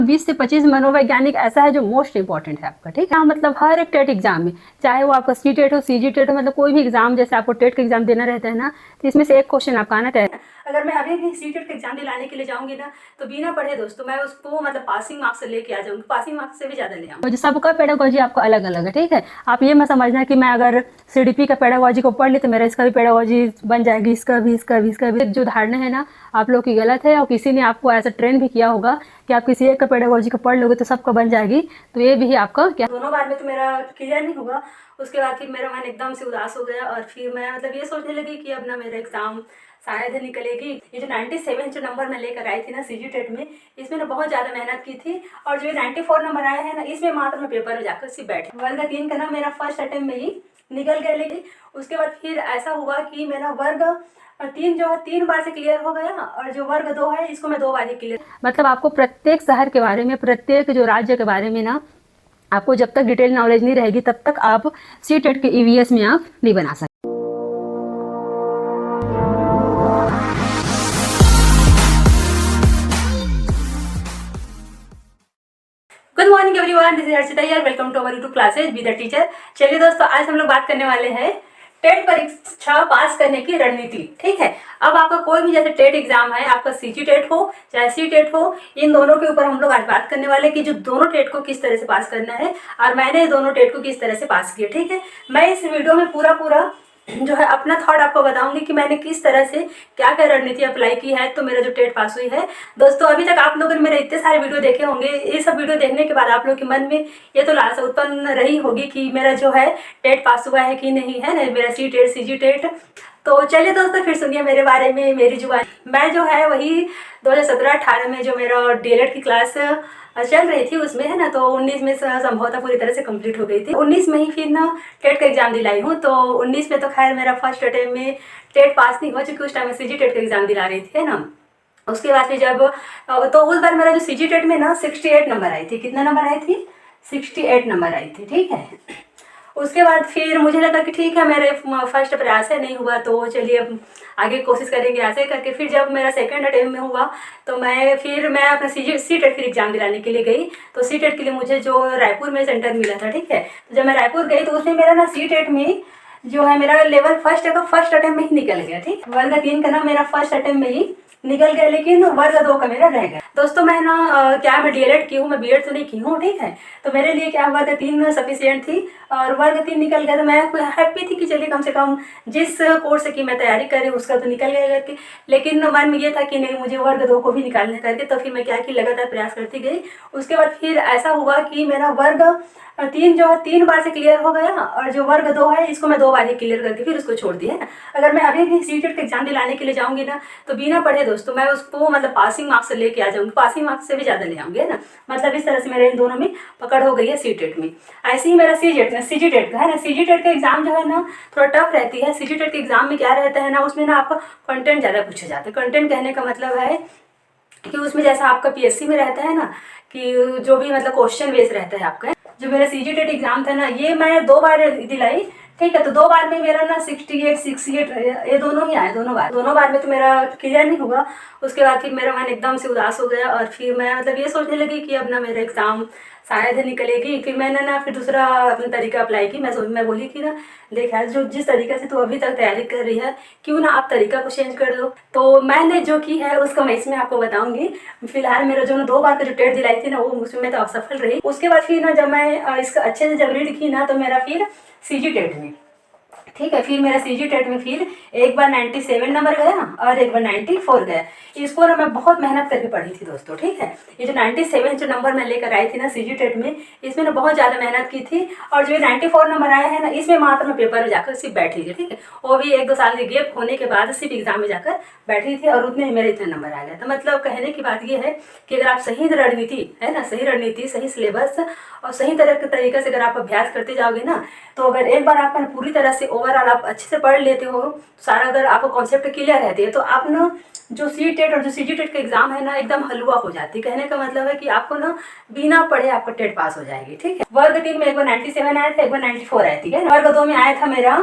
20 से 25 मनोवैज्ञानिक ऐसा है जो मोस्ट इंपॉर्टेंट है आपका, ठीक है। हाँ, मतलब हर एक टेट एग्जाम में, चाहे वो आपका सी टेट हो, सी जी टेट हो, मतलब कोई भी एग्जाम, जैसे आपको टेट का एग्जाम देना रहता है ना, तो इसमें से एक क्वेश्चन आपका आना तय है। अगर मैं अभी भी सी टेट का एग्जाम दिलाने के लिए जाऊंगी ना, तो बिना पढ़े दोस्तों मैं उसको मतलब पासिंग मार्क्स से लेके आ जाऊंगी, पासिंग मार्क्स से भी ज्यादा ले आऊंगी। सबका पेडागोजी आपका अलग अलग है, ठीक है। आप ये मत समझना कि मैं अगर सीडीपी का पेडागोजी को पढ़ ली तो मेरा इसका भी पेडागोजी बन जाएगी, इसका भी, इसका भी, इसका भी। जो धारणा है ना आप लोग की गलत है, और किसी ने आपको ऐसा ट्रेन भी किया होगा कि आप किसी एक का पेडागोजी को पढ़ लोगे तो सबका बन जाएगी, तो ये भी आपका क्या, दोनों बार में तो मेरा क्लियर नहीं हुआ। उसके बाद फिर मेरा मन एकदम से उदास हो गया, और फिर मैं मतलब ये सोचने लगी कि अब ना मेरा एग्जाम शायद निकलेगी। ये जो 97 जो नंबर मैं लेकर आई थी ना सीजी टेट में, इसमें ना बहुत ज़्यादा मेहनत की थी, और जो 94 नंबर आया है ना, इसमें मात्र मैं पेपर में जाकर सिर्फ बैठी। वर्ग 3 का ना मेरा फर्स्ट अटेम्प्ट में ही निकल गया। लेकिन उसके बाद फिर ऐसा हुआ कि मेरा वर्ग 3 जो है 3 बार से क्लियर हो गया, और जो वर्ग 2 है इसको मैं 2 बार ही क्लियर। मतलब आपको प्रत्येक शहर के बारे में, प्रत्येक जो राज्य के बारे में ना, आपको जब तक डिटेल नॉलेज नहीं रहेगी तब तक आप सी टेट के ईवीएस में आप नहीं बना सकते। Good morning everyone, this is Harshita here, welcome to our YouTube classes with the teacher. चलिए दोस्तों, आज हम लोग बात करने वाले हैं टेट परीक्षा पास करने की रणनीति, ठीक है। अब आपका कोई भी जैसे टेट एग्जाम है, आपका सीजी टेट हो चाहे सी टेट हो, इन दोनों के ऊपर हम लोग आज बात करने वाले कि जो दोनों टेट को किस तरह से पास करना है, और मैंने दोनों टेट को किस तरह से पास किया, ठीक है। मैं इस वीडियो में पूरा जो है अपना थॉट आपको बताऊंगी कि मैंने किस तरह से क्या क्या रणनीति अप्लाई की है, तो मेरा जो टेट पास हुई है। दोस्तों, अभी तक आप लोगों ने मेरे इतने सारे वीडियो देखे होंगे, ये सब वीडियो देखने के बाद आप लोगों के मन में ये तो लालसा उत्पन्न रही होगी कि मेरा जो है टेट पास हुआ है कि नहीं, है ना, मेरा सी टेट सी जी टेट। तो चलिए दोस्तों, फिर सुनिए मेरे बारे में, मेरी जुबान। मैं जो है वही 2017-18 में जो मेरा डीएलएड की क्लास चल रही थी उसमें, है ना, तो 19 में संभवतः पूरी तरह से कंप्लीट हो गई थी। 19 में ही फिर ना टेट का एग्जाम दिलाई हूँ। तो 19 में तो खैर मेरा फर्स्ट अटेम्प्ट में टेट पास नहीं हुआ, चूँकि उस टाइम में सीजी टेट का एग्जाम दिला रही थी, है ना। उसके बाद फिर जब तो उस बार मेरा जो सीजी टेट में ना 68 नंबर आई थी। कितना नंबर आई थी? 68 नंबर आई थी, ठीक है। उसके बाद फिर मुझे लगा कि ठीक है, मेरे फर्स्ट प्रयास है, नहीं हुआ तो चलिए अब आगे कोशिश करेंगे, ऐसे करके फिर जब मेरा सेकंड अटेम्प्ट में हुआ तो मैं अपना सी टेट फिर एग्जाम दिलाने के लिए गई। तो सी टेट के लिए मुझे जो रायपुर में सेंटर मिला था, ठीक है। तो जब मैं रायपुर गई तो उसमें मेरा ना सी टेट में जो है मेरा लेवल फर्स्ट है, तो फर्स्ट अटेम्प्ट में ही निकल गया, ठीक। वर्ग 3 का ना मेरा फर्स्ट अटेम्प्ट में ही निकल गया, लेकिन वर्ग 2 का मेरा रह गया। दोस्तों, मैं ना क्या मैं डीएलएड की हूँ, मैं बीएड तो नहीं की हूँ, ठीक है। तो मेरे लिए क्या वर्ग 3 सफिशिएंट थी, और वर्ग 3 निकल गया। तो मैं हैप्पी थी कि चलिए कम से कम जिस कोर्स की मैं तैयारी कर रही हूँ उसका तो निकल गया करके। लेकिन मन में ये था कि नहीं, मुझे वर्ग 2 को भी निकालना करके। तो फिर मैं क्या कि लगातार प्रयास करती गई। उसके बाद फिर ऐसा हुआ कि मेरा वर्ग 3 जो है 3 बार से क्लियर हो गया, और जो वर्ग 2 है इसको मैं 2 बार ही क्लियर करके फिर उसको छोड़ दिया। अगर मैं अभी भी सी टेट का एग्जाम दिलाने के लिए जाऊंगी ना, तो बिना पढ़े दोस्तों मैं उसको मतलब पासिंग मार्क्स से लेके आ जाऊंगी, पासिंग मार्क्स से भी ज्यादा ले आऊंगी, है ना। मतलब इस तरह से मेरे इन दोनों में पकड़ हो गई है सी टेट में। ऐसे ही मेरा सीजी टेट का है ना, सीजी टेट का एग्जाम जो है ना थोड़ा टफ रहती है। सीजी टेट के एग्जाम में क्या रहता है ना, उसमें ना आपका कंटेंट ज़्यादा पूछे जाते हैं। कंटेंट कहने का मतलब है कि उसमें जैसा आपका पीएससी में रहता है ना, कि जो भी मतलब क्वेश्चन बेस रहता है आपका। जो मेरा सीजी टेट एग्जाम था ना, ये मैं 2 बार दिलाई, ठीक है। तो 2 बार में मेरा ना 68 ये दोनों ही आए, दोनों बार में तो मेरा क्लियर नहीं हुआ। उसके बाद फिर मेरा मन एकदम से उदास हो गया, और फिर मैं मतलब ये सोचने लगी कि अब ना मेरा एग्जाम शायद निकलेगी। फिर मैंने ना फिर दूसरा अपना तरीका अप्लाई की। मैं बोली कि ना देख यार, जो जिस तरीके से तू अभी तक तैयारी कर रही है, क्यों ना आप तरीका को चेंज कर दो। तो मैंने जो की है उसका मैं इसमें आपको बताऊंगी। फिलहाल मेरा जो 2 बार का जो टेट दिलाई थी ना, वो उसमें मैं तो असफल रही। उसके बाद फिर ना जब मैं इसका अच्छे से जब रीड की ना, तो मेरा फिर सीजी टेट में, ठीक है, फिर मेरा सीजी टेट में फिर एक बार 97 नंबर गया और एक बार 94 गया। इसको ना मैं बहुत मेहनत करके पढ़ी थी दोस्तों, ठीक है। ये जो 97 जो नंबर मैं लेकर आई थी ना सीजी टेट में, इसमें ना बहुत ज़्यादा मेहनत की थी। और जो 94 नंबर आया है ना, इसमें मात्र मैं पेपर में जाकर सिर्फ बैठी थी, ठीक है। वो भी 1-2 साल के गेप होने के बाद सिर्फ एग्जाम में जाकर बैठी थी, और उतने ही मेरे इतने नंबर आ गए। तो मतलब कहने की बात ये है कि अगर आप सही रणनीति है ना, सही रणनीति, सही सिलेबस और सही तरह के तरीके से अगर आप अभ्यास करते जाओगे ना, तो अगर एक बार आपका पूरी तरह से ओवरऑल आप अच्छे से पढ़ लेते हो, सारा अगर आपको कॉन्सेप्ट क्लियर रहती है, तो आप ना जो सी टेट और जो सीजी टेट का एग्जाम है ना, एकदम हलवा हो जाती है। कहने का मतलब है कि आपको ना बिना पढ़े आपका टेट पास हो जाएगी, ठीक है। वर्ग 3 में एक बार 97 आया था, एक बार 94 आई थी, है ना। वर्ग 2 में आया था मेरा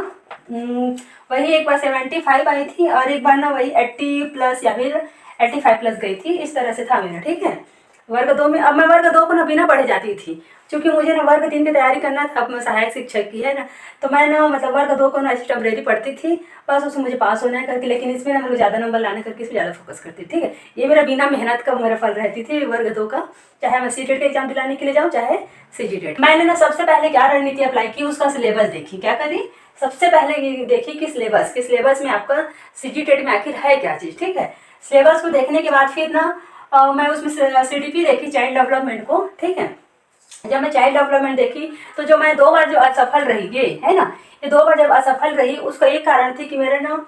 वही एक बार 75 आई थी, और एक बार ना वही 80 प्लस या फिर 85 प्लस गई थी, इस तरह से था मेरा, ठीक है। वर्ग 2 में अब मैं वर्ग 2 को ना बिना पढ़े जाती थी, क्योंकि मुझे ना वर्ग 3 की तैयारी करना था अपना सहायक शिक्षक की, है ना। तो मैं ना मतलब वर्ग 2 को ना ऐसी टेम्परेरी पढ़ती थी, बस उसमें मुझे पास होना है करके, लेकिन इसमें ना मेरे को ज़्यादा नंबर लाने करके इसमें ज़्यादा फोकस करती, ठीक है। ये मेरा बिना मेहनत का मेरा फल रहती थी वर्ग 2 का, चाहे मैं सीटेट का एग्जाम दिलाने के लिए जाऊँ चाहे सीजीटेट। मैंने ना सबसे पहले क्या रणनीति अप्लाई की, उसका सिलेबस देखी, क्या करी, सबसे पहले ये देखी कि सिलेबस में आपका सीजीटेट में आखिर है क्या चीज़, ठीक है। सिलेबस को देखने के बाद फिर ना मैं उसमें CDP देखी, चाइल्ड डेवलपमेंट को, ठीक है। जब मैं चाइल्ड डेवलपमेंट देखी तो जो मैं 2 बार जो असफल रही, ये है ना, ये 2 बार जब असफल रही, उसका एक कारण थी कि मेरे ना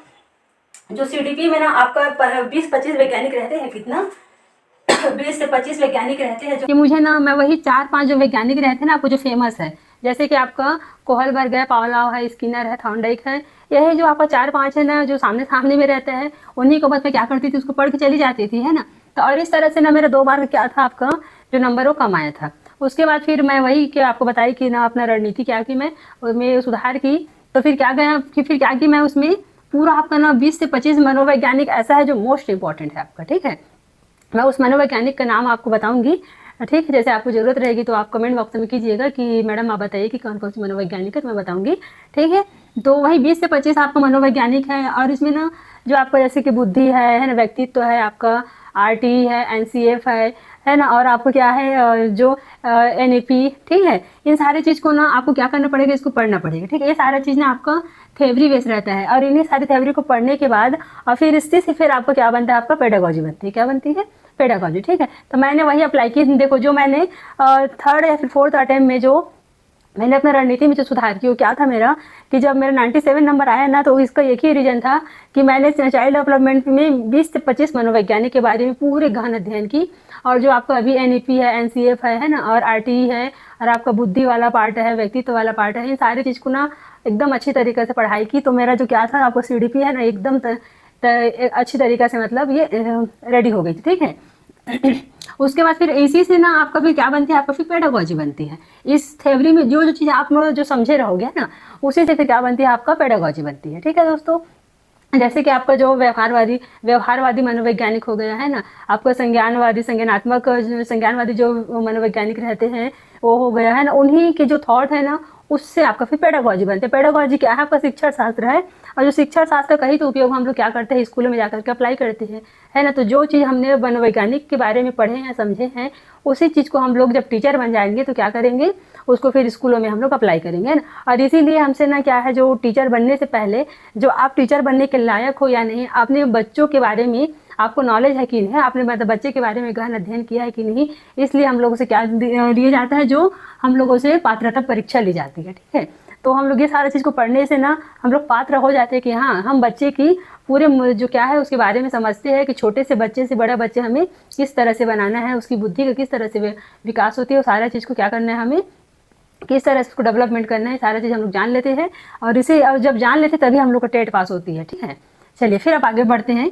जो CDP में ना आपका 20-25 वैज्ञानिक रहते हैं, कितना 20 से 25 वैज्ञानिक रहते हैं, जो मुझे ना मैं वही 4-5 जो वैज्ञानिक रहते हैं ना आपको जो फेमस है, जैसे कि आपका कोहलबर्ग है, पावलोव है, स्किनर है, थॉर्नडाइक है, यही जो आपका 4-5 है ना जो सामने सामने में रहते हैं, उन्हीं को बस मैं क्या करती थी, उसको पढ़ के चली जाती थी, है ना। तो और इस तरह से ना मेरा 2 बार क्या था, आपका जो नंबर वो कम आया था। उसके बाद फिर मैं वही कि आपको बताई कि ना अपना रणनीति क्या की, मैं सुधार की। तो फिर क्या गया कि फिर क्या की मैं उसमें पूरा आपका ना 20 से 25 मनोवैज्ञानिक ऐसा है जो मोस्ट इंपॉर्टेंट है आपका, ठीक है। मैं उस मनोवैज्ञानिक का नाम आपको बताऊंगी, ठीक है। जैसे आपको ज़रूरत रहेगी तो आप कमेंट बॉक्स में कीजिएगा कि मैडम आप बताइए कि कौन कौन सी मनोवैज्ञानिक है, तो मैं बताऊंगी, ठीक है। तो वही 20 से 25 आपका मनोवैज्ञानिक है, और इसमें ना जो आपका जैसे कि बुद्धि है ना, व्यक्तित्व है, आपका RT है, NCF है ना, और आपको क्या है जो NAP, ठीक है। इन सारे चीज़ को ना आपको क्या करना पड़ेगा, इसको पढ़ना पड़ेगा, ठीक है। ये सारा चीज़ ना आपका थ्योरी बेस रहता है, और इन्हीं सारी थ्योरी को पढ़ने के बाद और फिर इससे से फिर आपको क्या बनता है, आपका पेडागोजी बनती है, क्या बनती है, पेडागोजी, ठीक है। तो मैंने वही अप्लाई की। देखो जो मैंने 3rd या फिर 4th अटेम्प्ट में जो मैंने अपना रणनीति में जो सुधार की, वो क्या था मेरा कि जब मेरा 97 नंबर आया ना, तो इसका एक ही रीजन था कि मैंने चाइल्ड डेवलपमेंट में 20 से 25 मनोवैज्ञानिक के बारे में पूरे गहन अध्ययन की, और जो आपका अभी NAP है, NCF है ना, और RT है, और आपका बुद्धि वाला पार्ट है, व्यक्तित्व वाला पार्ट है, इन सारी चीज़ को ना एकदम अच्छी तरीके से पढ़ाई की। तो मेरा जो क्या था आपको CDP है ना एकदम अच्छी तरीके से मतलब ये रेडी हो गई थी, ठीक है। उसके बाद फिर इसी से ना आपका फिर क्या बनती है, आपका फिर पेडागोजी बनती है। इस थ्योरी में जो जो चीज़ आप जो समझे रहोगे ना, उसी से फिर क्या बनती है, आपका पेडागोजी बनती है, ठीक है दोस्तों। जैसे कि आपका जो व्यवहारवादी मनोवैज्ञानिक हो गया, है ना, आपका संज्ञानवादी जो मनोवैज्ञानिक रहते हैं वो हो गया, है ना। उन्हीं के जो थॉट है ना, उससे आपका फिर पेडागोजी बनते हैं। पेडागोजी क्या है, आपका शिक्षण शास्त्र है, और जो शिक्षण शास्त्र का ही तो उपयोग हम लोग क्या करते हैं, स्कूलों में जाकर के अप्लाई करते हैं, है ना। तो जो चीज़ हमने मनोवैज्ञानिक के बारे में पढ़े हैं, समझे हैं, उसी चीज़ को हम लोग जब टीचर बन जाएंगे तो क्या करेंगे, उसको फिर स्कूलों में हम लोग अप्लाई करेंगे, है ना। और इसीलिए हमसे ना क्या है, जो टीचर बनने से पहले जो आप टीचर बनने के लायक हो या नहीं, आपने बच्चों के बारे में आपको नॉलेज है कि नहीं, आपने मतलब बच्चे के बारे में गहन अध्ययन किया है कि नहीं, इसलिए हम लोगों से क्या लिया जाता है, जो हम लोगों से पात्रता परीक्षा ली जाती है, ठीक है। तो हम लोग ये सारा चीज़ को पढ़ने से ना हम लोग पात्र हो जाते हैं कि हाँ, हम बच्चे की पूरे जो क्या है उसके बारे में समझते हैं कि छोटे से बच्चे से बड़ा बच्चे हमें किस तरह से बनाना है, उसकी बुद्धि का किस तरह से विकास होती है, वो सारा चीज़ को क्या करना है, हमें किस तरह से उसको डेवलपमेंट करना है, सारा चीज़ हम लोग जान लेते हैं। और इसे और जब जान लेते तभी हम लोग का टेट पास होती है, ठीक है। चलिए फिर अब आगे बढ़ते हैं।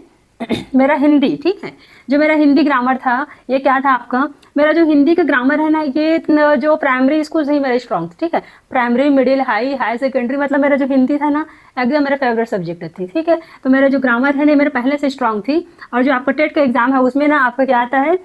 मेरा हिंदी, ठीक है, जो मेरा हिंदी ग्रामर था, ये क्या था आपका, मेरा जो हिंदी का ग्रामर है ना, ये जो प्राइमरी स्कूल से ही मेरा स्ट्रॉन्ग था, ठीक है। प्राइमरी, मिडिल, हाई सेकेंडरी, मतलब मेरा जो हिंदी था ना एकदम मेरा फेवरेट सब्जेक्ट थी, ठीक है। तो मेरा जो ग्रामर है ना मेरे पहले से स्ट्रॉन्ग थी, और जो आपका टेट का एग्जाम है उसमें ना आपका क्या आता है,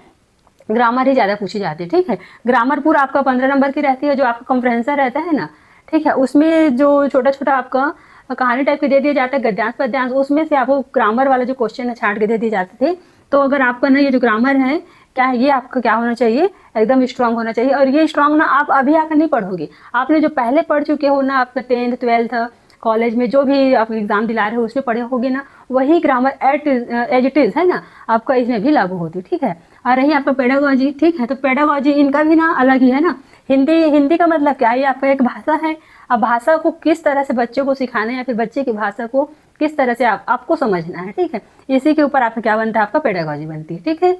ग्रामर ही ज़्यादा पूछी जाती है, ठीक है। ग्रामर पूरा आपका 15 नंबर की रहती है, जो आपका कॉम्प्रहेंसर रहता है ना, ठीक है, उसमें जो छोटा छोटा आपका कहानी टाइप के दे दिया जाता है, गद्यांश पद्यांश, उसमें से आपको ग्रामर वाला जो क्वेश्चन है छांट के दे दिए जाते थे। तो अगर आपका ना ये जो ग्रामर है क्या है, ये आपका क्या होना चाहिए, एकदम स्ट्रांग होना चाहिए। और ये स्ट्रांग ना आप अभी आकर नहीं पढ़ोगे, आपने जो पहले पढ़ चुके हो ना, आपका 10th 12th कॉलेज में जो भी आप एग्जाम दिला रहे हो उसमें पढ़े होगे ना, वही ग्रामर एज इट इज़ है ना, आपका इसमें भी लागू होती है, ठीक है। और रही आपका पेडागोजी, ठीक है, तो पेडागोजी इनका भी ना अलग ही है ना। हिंदी का मतलब क्या है, ये आपका एक भाषा है। अब भाषा को किस तरह से बच्चों को सिखाना है, या फिर बच्चे की भाषा को किस तरह से आपको समझना है, ठीक है, इसी के ऊपर आपका क्या बनता है, आपका पेडागोजी बनती है, ठीक है।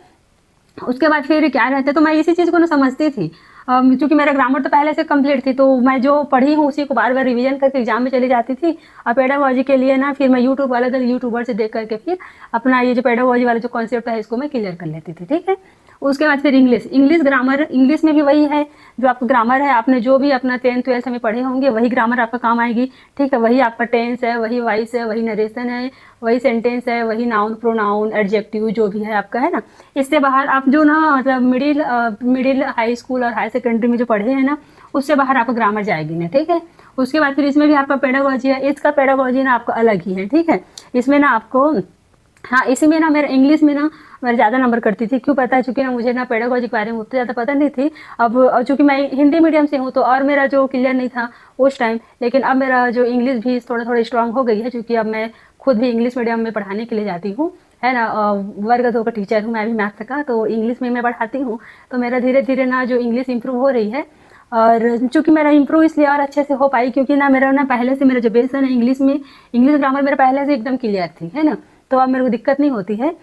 उसके बाद फिर क्या रहता है, तो मैं इसी चीज़ को ना समझती थी, क्योंकि मेरा ग्रामर तो पहले से कंप्लीट थी, तो मैं जो पढ़ी हूँ उसी को बार बार रिवीजन करके एग्जाम में चली जाती थी। और पेडागोजी के लिए ना फिर मैं यूट्यूब अलग अलग यूट्यूबर से देख करके फिर अपना ये जो पेडागोजी वाला जो कॉन्सेप्ट है इसको मैं क्लियर कर लेती थी, ठीक है। उसके बाद फिर इंग्लिश, इंग्लिश ग्रामर, इंग्लिश में भी वही है जो आपका ग्रामर है, आपने जो भी अपना 10th-12th में पढ़े होंगे वही ग्रामर आपका काम आएगी, ठीक है। वही आपका टेंस है, वही वॉइस है, वही नरेशन है, वही सेंटेंस है, वही नाउन प्रोनाउन एडजेक्टिव जो भी है आपका, है ना। इससे बाहर आप जो ना मतलब मिडिल हाई स्कूल और हाई सेकेंडरी में जो पढ़े हैं ना, उससे बाहर आपका ग्रामर जाएगी ना, ठीक है। उसके बाद फिर इसमें भी आपका पेडागोजी है, इसका पेडागोजी ना आपका अलग ही है, ठीक है। इसमें ना आपको, हाँ इसी में ना मेरा इंग्लिश में ना मैं ज़्यादा नंबर करती थी, क्यों पता है, चूँकि ना मुझे ना पेडागोजी के बारे में उतना ज़्यादा पता नहीं थी। अब चूँकि मैं हिंदी मीडियम से हूँ तो और मेरा जो क्लियर नहीं था उस टाइम, लेकिन अब मेरा जो इंग्लिश भी थोड़ा थोड़ा स्ट्रांग हो गई है, क्योंकि अब मैं खुद भी इंग्लिश मीडियम में पढ़ाने के लिए जाती हूँ, है ना। वर्ग 2 का टीचर हूँ मैं भी मैथ का, तो इंग्लिश में मैं पढ़ाती हूँ। तो मेरा धीरे धीरे ना जो इंग्लिश इम्प्रूव हो रही है, और चूँकि मेरा इम्प्रूव इसलिए और अच्छे से हो पाई क्योंकि ना मेरा ना पहले से मेरा जो बेस है ना इंग्लिश में, इंग्लिश ग्रामर मेरा पहले से एकदम क्लियर थी, है ना। तो अब मेरे को दिक्कत नहीं होती है।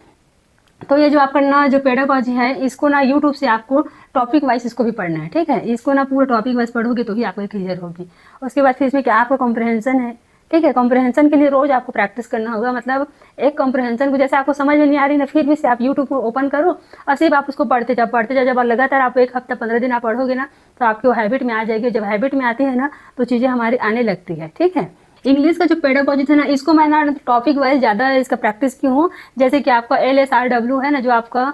तो ये जो आपका ना जो पेडागोजी है, इसको ना यूट्यूब से आपको टॉपिक वाइज इसको भी पढ़ना है, ठीक है। इसको ना पूरा टॉपिक वाइज पढ़ोगे तो ही आपको क्लियर होगी। उसके बाद फिर इसमें क्या आपका कॉम्प्रहेंशन है, ठीक है। कॉम्प्रहेंशन के लिए रोज़ आपको प्रैक्टिस करना होगा, मतलब एक कॉम्प्रहेंशन को जैसे आपको समझ में नहीं आ रही ना, फिर भी से आप यूट्यूब को ओपन करो और सिर्फ आप उसको पढ़ते जाओ। जब लगातार आप 1 हफ्ता 15 दिन आप पढ़ोगे ना, तो आपकी वो हैबिट में आ जाएगी। जब हैबिट में आती है ना, तो चीज़ें हमारी आने लगती है, ठीक है। इंग्लिश का जो पेडागोजी था ना, इसको मैं ना टॉपिक वाइज ज़्यादा इसका प्रैक्टिस की हूँ। जैसे कि आपका LSRW है ना, जो आपका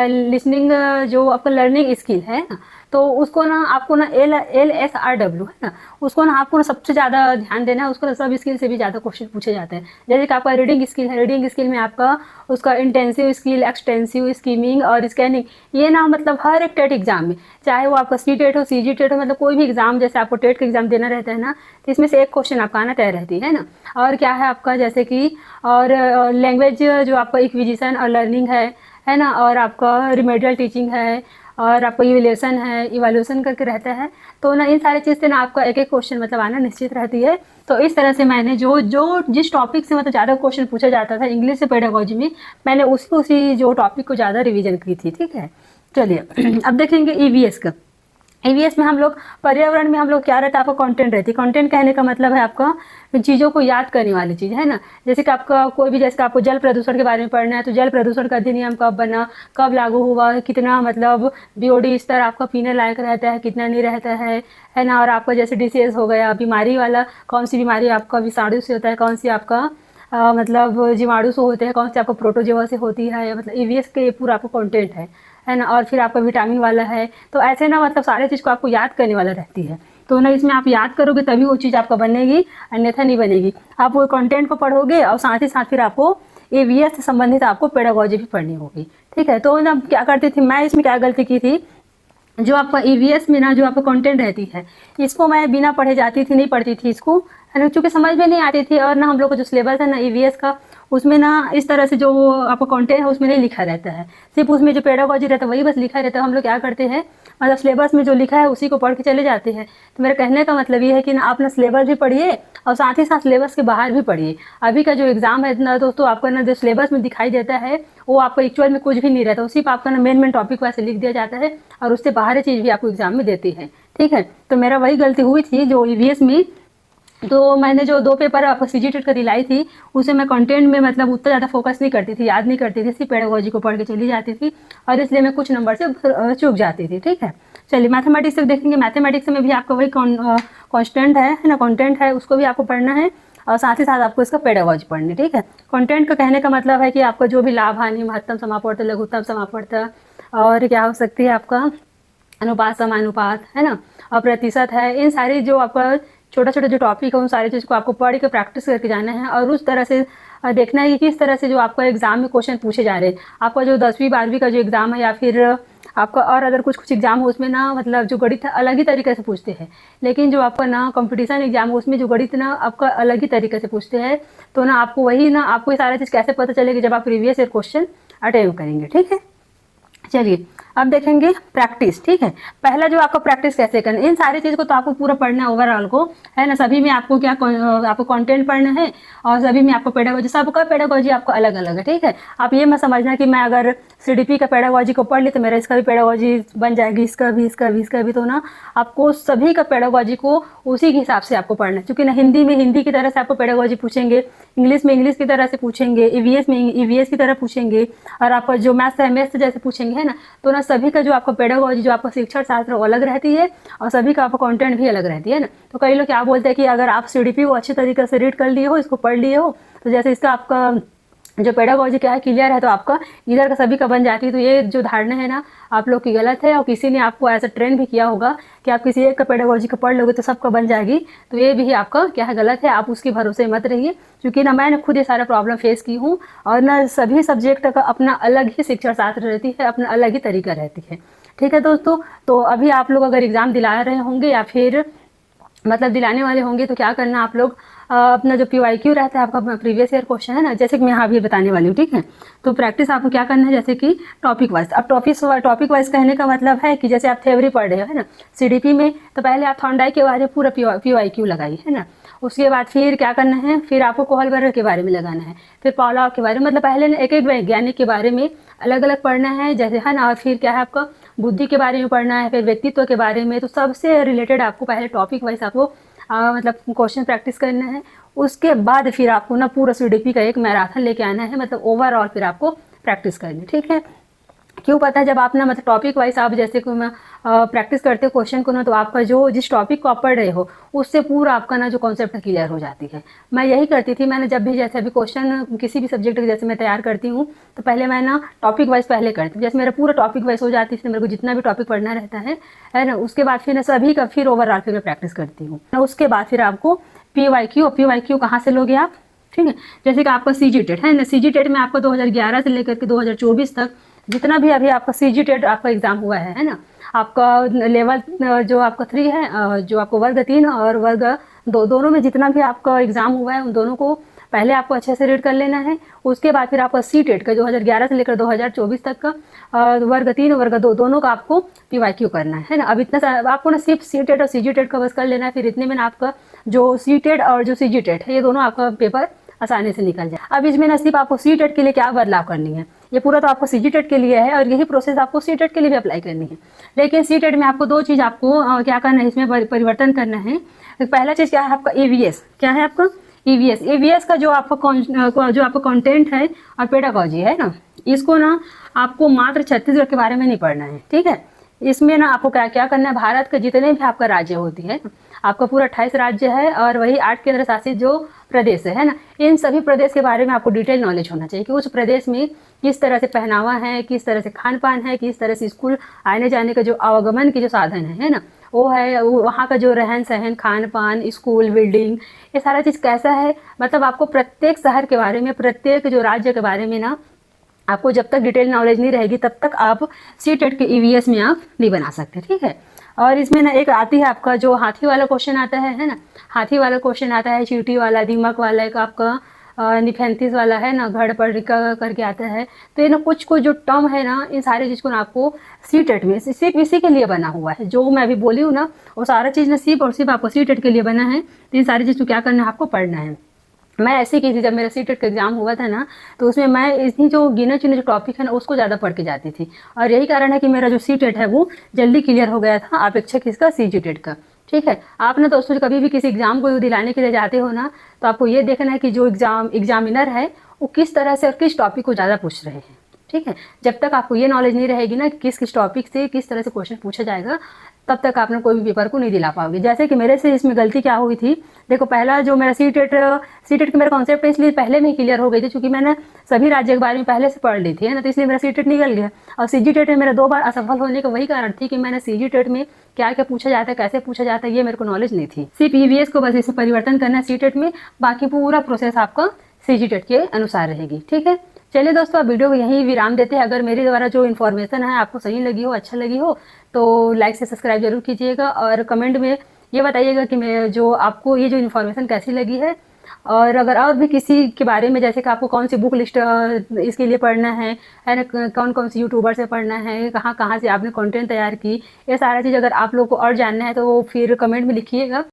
लिसनिंग जो आपका लर्निंग स्किल है ना, तो उसको ना आपको ना LSRW है ना, उसको ना आपको ना सबसे ज़्यादा ध्यान देना है। उसको ना सब स्किल से भी ज़्यादा क्वेश्चन पूछे जाते हैं। जैसे कि आपका रीडिंग स्किल है, रीडिंग स्किल में आपका उसका इंटेंसिव स्किल, एक्सटेंसिव, स्कीमिंग और स्कैनिंग, ये ना मतलब हर एक टेट एग्जाम में, चाहे वो आपका CTET हो, CGTET हो, मतलब कोई भी एग्जाम, जैसे आपको टेट का एग्जाम देना रहता है ना, तो इसमें से एक क्वेश्चन आपका आना तय रहती है ना। और क्या है आपका, जैसे कि और लैंग्वेज जो आपका एक्विजिशन और लर्निंग है ना, और आपका रिमेडियल टीचिंग है, और आपका इवैल्यूएशन करके रहता है। तो ना इन सारी चीज़ से ना आपका एक एक क्वेश्चन मतलब आना निश्चित रहती है। तो इस तरह से मैंने जो जिस टॉपिक से मतलब ज़्यादा क्वेश्चन पूछा जाता था इंग्लिश से पेडागोजी में, मैंने उसी जो टॉपिक को ज़्यादा रिवीजन की थी, ठीक है। चलिए अब देखेंगे EVS का। EVS में हम लोग, पर्यावरण में हम लोग क्या रहता है, आपका कंटेंट रहती है। कंटेंट कहने का मतलब है आपका चीज़ों को याद करने वाली चीज़, है ना। जैसे कि आपका कोई भी, जैसे कि आपको जल प्रदूषण के बारे में पढ़ना है, तो जल प्रदूषण का अधिनियम कब बना, कब लागू हुआ, कितना मतलब BOD स्तर आपका पीने लायक रहता है, कितना नहीं रहता है ना। और आपका जैसे डिसीज हो गया, बीमारी वाला, कौन सी बीमारी आपका विषाणु से होता है, कौन सी आपका मतलब जीवाणु से होते हैं, कौन सी आपको प्रोटोजोआ से होती है, मतलब EVS के पूरा आपको कंटेंट है ना। और फिर आपका विटामिन वाला है। तो ऐसे ना मतलब सारे चीज़ को आपको याद करने वाला रहती है। तो ना इसमें आप याद करोगे तभी वो चीज़ आपका बनेगी, अन्यथा नहीं बनेगी। आप वो कंटेंट को पढ़ोगे और साथ ही साथ फिर आपको EVS से संबंधित आपको पेडागोजी भी पढ़नी होगी, ठीक है। तो ना क्या करती थी मैं, इसमें क्या गलती की थी, जो आपका EVS में ना जो आपका कंटेंट रहती है, इसको मैं बिना पढ़े जाती थी, नहीं पढ़ती थी इसको, है ना, क्योंकि समझ में नहीं आती थी। और ना हम लोग का जो सिलेबस है ना EVS का, उसमें ना इस तरह से जो आपका कंटेंट है उसमें नहीं लिखा रहता है, सिर्फ उसमें जो पेडागोजी रहता है वही बस लिखा रहता है। हम लोग क्या करते हैं, मतलब सिलेबस में जो लिखा है उसी को पढ़ के चले जाते हैं। तो मेरा कहने का मतलब ये है कि ना आप ना सिलेबस भी पढ़िए और साथ ही साथ सिलेबस के बाहर भी पढ़िए। अभी का जो एग्जाम है ना दोस्तों, आपका ना जो सिलेबस में दिखाई देता है वो आपको एक्चुअल में कुछ भी नहीं रहता, सिर्फ आपका ना मेन टॉपिक वैसे लिख दिया जाता है और उससे बाहर चीज़ भी आपको एग्जाम में देती है, ठीक है। तो मेरा वही गलती हुई थी जो EVS में। तो मैंने जो 2 पेपर आपको CGTET का दिलाई थी, उसे मैं कंटेंट में मतलब उतना ज़्यादा फोकस नहीं करती थी, याद नहीं करती थी, सिर्फ पेडागोजी को पढ़ के चली जाती थी और इसलिए मैं कुछ नंबर से चूक जाती थी, ठीक है। चलिए मैथमेटिक्स से देखेंगे। मैथमेटिक्स में भी आपका वही कॉन्स्टेंट है ना, कंटेंट है, उसको भी आपको पढ़ना है और साथ ही साथ आपको इसका पेडागोजी पढ़नी, ठीक है। कंटेंट का कहने का मतलब है कि आपका जो भी लाभ हानि, महत्तम समापवर्त, लघुत्तम समापवर्त, और क्या हो सकती है आपका अनुपात समानुपात, है ना, और प्रतिशत है, इन सारी जो आपका छोटा छोटा जो टॉपिक है उन सारी चीज़ को आपको पढ़ के प्रैक्टिस करके जाना है और उस तरह से देखना है कि किस तरह से जो आपका एग्जाम में क्वेश्चन पूछे जा रहे हैं। आपका जो 10वीं 12वीं का जो एग्ज़ाम है या फिर आपका और अदर कुछ एग्जाम हो, उसमें ना मतलब जो गणित अलग ही तरीके से पूछते हैं, लेकिन जो आपका ना कंपटीशन एग्जाम है उसमें जो गणित ना आपका अलग ही तरीके से पूछते हैं। तो ना आपको वही ना आपको ये सारा चीज़ कैसे पता चलेगी, जब आप प्रीवियस ईयर क्वेश्चन अटेम्प्ट करेंगे, ठीक है। चलिए अब देखेंगे प्रैक्टिस, ठीक है। पहला जो आपको प्रैक्टिस कैसे करना, इन सारी चीज़ को तो आपको पूरा पढ़ना है ओवरऑल को, है ना। सभी में आपको क्या आपको कंटेंट पढ़ना है और सभी में आपको पेडागोजी, सबका पेडागोजी आपको अलग अलग है, ठीक है। आप ये मत समझना कि मैं अगर CDP का पेडागोजी को पढ़ ली तो मेरा इसका भी पेडागोजी बन जाएगी, इसका भी। तो ना आपको सभी का पेडागोजी को उसी के हिसाब से आपको पढ़ना है, क्योंकि ना हिंदी में हिंदी की तरह से आपको पेडागोजी पूछेंगे, इंग्लिश में इंग्लिश की तरह से पूछेंगे, EVS में EVS की तरह पूछेंगे, और आपका जो मैथ्स है मैथ्स जैसे पूछेंगे, है ना। तो ना सभी का जो आपका पेडागोजी, जो आपका शिक्षण शास्त्र वो अलग रहती है, और सभी का आपका कंटेंट भी अलग रहती है ना। तो कई लोग क्या बोलते हैं कि अगर आप CDP को अच्छे तरीके से रीड कर लिए हो, इसको पढ़ लिए हो, तो जैसे इसका आपका जो पेडागोजी क्या है क्लियर है, तो आपका इधर का सभी का बन जाती है। तो ये जो धारणा है ना आप लोग की गलत है, और किसी ने आपको ऐसा ट्रेन भी किया होगा कि आप किसी एक का पेडागोजी का पढ़ लोगे तो सबका बन जाएगी, तो ये भी आपका क्या है गलत है। आप उसके भरोसे मत रहिए, क्योंकि ना मैंने खुद ये सारा प्रॉब्लम फेस की हूँ, और ना सभी सब्जेक्ट का अपना अलग ही शिक्षा शास्त्र रहती है, अपना अलग ही तरीका रहती है। ठीक है दोस्तों, तो अभी आप लोग अगर एग्ज़ाम दिला रहे होंगे या फिर मतलब दिलाने वाले होंगे, तो क्या करना आप लोग अपना जो PYQ रहता है, आपका प्रीवियस ईयर क्वेश्चन है ना, जैसे कि मैं यहाँ भी बताने वाली हूँ, ठीक है। तो प्रैक्टिस आपको क्या करना है, जैसे कि टॉपिक वाइज। अब टॉपिक वाइज कहने का मतलब है कि जैसे आप थ्योरी पढ़ रहे हो, है ना, CDP में, तो पहले आप थॉर्नडाइक के बारे में पूरा PYQ लगाइए, है ना। उसके बाद फिर क्या करना है, फिर आपको कोहलबर्गर के बारे में लगाना है, फिर पॉलाव के बारे में, मतलब पहले एक एक वैज्ञानिक के बारे में अलग अलग पढ़ना है, जैसे, है ना। और फिर क्या है आपका बुद्धि के बारे में पढ़ना है, फिर व्यक्तित्व के बारे में। तो सबसे रिलेटेड आपको पहले टॉपिक वाइज आपको मतलब क्वेश्चन प्रैक्टिस करना है। उसके बाद फिर आपको ना पूरा CDP का एक मैराथन लेके आना है, मतलब ओवरऑल फिर आपको प्रैक्टिस करनी है, ठीक है। क्यों पता है, जब आप ना मतलब टॉपिक वाइज आप जैसे कि मैं प्रैक्टिस करते हो क्वेश्चन को ना, तो आपका जो जिस टॉपिक को आप पढ़ रहे हो उससे पूरा आपका ना जो कॉन्सेप्ट क्लियर हो जाती है। मैं यही करती थी, मैंने जब भी जैसे अभी क्वेश्चन किसी भी सब्जेक्ट के जैसे मैं तैयार करती हूँ, तो पहले मैं ना टॉपिक वाइज पहले करती हूँ। जैसे मेरा पूरा टॉपिक वाइज हो जाती है, मेरे को जितना भी टॉपिक पढ़ना रहता है ना, उसके बाद फिर सभी का फिर ओवरऑल फिर मैं प्रैक्टिस करती हूँ। उसके बाद फिर आपको PYQ कहाँ से लोगे आप, ठीक है। जैसे कि आपका CGTET है ना, CGTEट में आपको 2011 से लेकर के 2024 तक जितना भी अभी आपका CGTEट आपका एग्जाम हुआ है ना, आपका लेवल जो आपका 3 है, जो आपको वर्ग 3 और वर्ग 2 दोनों में जितना भी आपका एग्जाम हुआ है, उन दोनों को पहले आपको अच्छे से रीड कर लेना है। उसके बाद फिर आपका CTET का 2011 से लेकर 2024 तक का वर्ग 3 और वर्ग 2 दोनों का आपको PYQ करना है ना। अब इतना आपको ना सिर्फ CTET और CGTEट का बस कर लेना है, फिर इतने में ना आपका जो CTET और जो CGTEट है, ये दोनों आपका पेपर आसानी से निकल जाए। अब इसमें ना सिर्फ आपको CTET के लिए क्या बदलाव करनी है, ये पूरा तो आपको CGTEट के लिए है, और यही प्रोसेस आपको CTET के लिए भी अप्लाई करनी है। लेकिन CTET में आपको 2 चीज़ आपको क्या करना है, इसमें परिवर्तन करना है। पहला चीज़ क्या है आपका EVS, क्या है आपका EVS का जो आपका कंटेंट है और पेडागोजी है ना, इसको ना आपको मात्र छत्तीसगढ़ के बारे में नहीं पढ़ना है, ठीक है। इसमें ना आपको क्या क्या करना है, भारत के जितने भी आपका राज्य होती है, आपका पूरा 28 राज्य है, और वही 8 केंद्र शासित जो प्रदेश है ना, इन सभी प्रदेश के बारे में आपको डिटेल नॉलेज होना चाहिए कि उस प्रदेश में किस तरह से पहनावा है, किस तरह से खान पान है, किस तरह से स्कूल आने जाने का जो आवागमन के जो साधन है ना, वो है, वहाँ का जो रहन सहन, खान पान, स्कूल, बिल्डिंग, ये सारा चीज़ कैसा है। मतलब आपको प्रत्येक शहर के बारे में, प्रत्येक जो राज्य के बारे में ना आपको जब तक डिटेल नॉलेज नहीं रहेगी, तब तक आप CTET के EVS में आप नहीं बना सकते, ठीक है। और इसमें ना एक आती है आपका जो हाथी वाला क्वेश्चन आता है ना, हाथी वाला क्वेश्चन आता है, चींटी वाला, दीमक वाला, एक आपका निफेंथिस वाला है ना, घड़ पड़ करके आता है। तो ये ना कुछ जो टर्म है ना, इन सारी चीज़ को ना आपको CTET में सिर्फ इसी के लिए बना हुआ है, जो मैं अभी बोली हूँ ना, वो सारा चीज़ ना सिर्फ और सिर्फ आपको CTET के लिए बना है। तो इन सारी चीज़ को क्या करना है, आपको पढ़ना है। मैं ऐसे की थी, जब मेरा CTET का एग्जाम हुआ था ना, तो उसमें मैं इतनी जो गिने चुने जो टॉपिक है ना, उसको ज़्यादा पढ़ के जाती थी, और यही कारण है कि मेरा जो CTET है वो जल्दी क्लियर हो गया था अपेक्षा किसका, CGTET का, ठीक है। आप ना दोस्तों कभी भी किसी एग्जाम को दिलाने के लिए जाते हो ना, तो आपको ये देखना है कि जो एग्जामिनर है वो किस तरह से और किस टॉपिक को ज़्यादा पूछ रहे हैं, ठीक है। जब तक आपको ये नॉलेज नहीं रहेगी ना किस किस टॉपिक से किस तरह से क्वेश्चन पूछा जाएगा, तब तक आपने कोई भी पेपर को नहीं दिला पाओगे। जैसे कि मेरे से इसमें गलती क्या हुई थी, देखो पहला जो मेरा CTEट का मेरा कॉन्सेप्ट इसलिए पहले में ही क्लियर हो गई थी, क्योंकि मैंने सभी राज्य के बारे में पहले से पढ़ ली थी, है ना, तो इसलिए मेरा CTEट निकल गया। और CGTEट में मेरा 2 बार असफल होने का वही कारण थी कि मैंने CGTEट में क्या क्या पूछा जाता है, कैसे पूछा जाता है, ये मेरे को नॉलेज नहीं थी। सिर्फ EVS को बस इसे परिवर्तन करना है CTEट में, बाकी पूरा प्रोसेस आपका CGTEट के अनुसार रहेगी, ठीक है। चलिए दोस्तों, अब वीडियो को यहीं विराम देते हैं। अगर मेरे द्वारा जो इन्फॉर्मेशन है आपको सही लगी हो, अच्छा लगी हो, तो लाइक से सब्सक्राइब जरूर कीजिएगा, और कमेंट में ये बताइएगा कि मैं जो आपको ये जो इन्फॉर्मेशन कैसी लगी है। और अगर और भी किसी के बारे में, जैसे कि आपको कौन सी बुक लिस्ट इसके लिए पढ़ना है ना, कौन कौन सी यूट्यूबर से पढ़ना है, कहाँ कहाँ से आपने कंटेंट तैयार की, ये सारा चीज़ अगर आप लोग को और जानना है तो फिर कमेंट में लिखिएगा।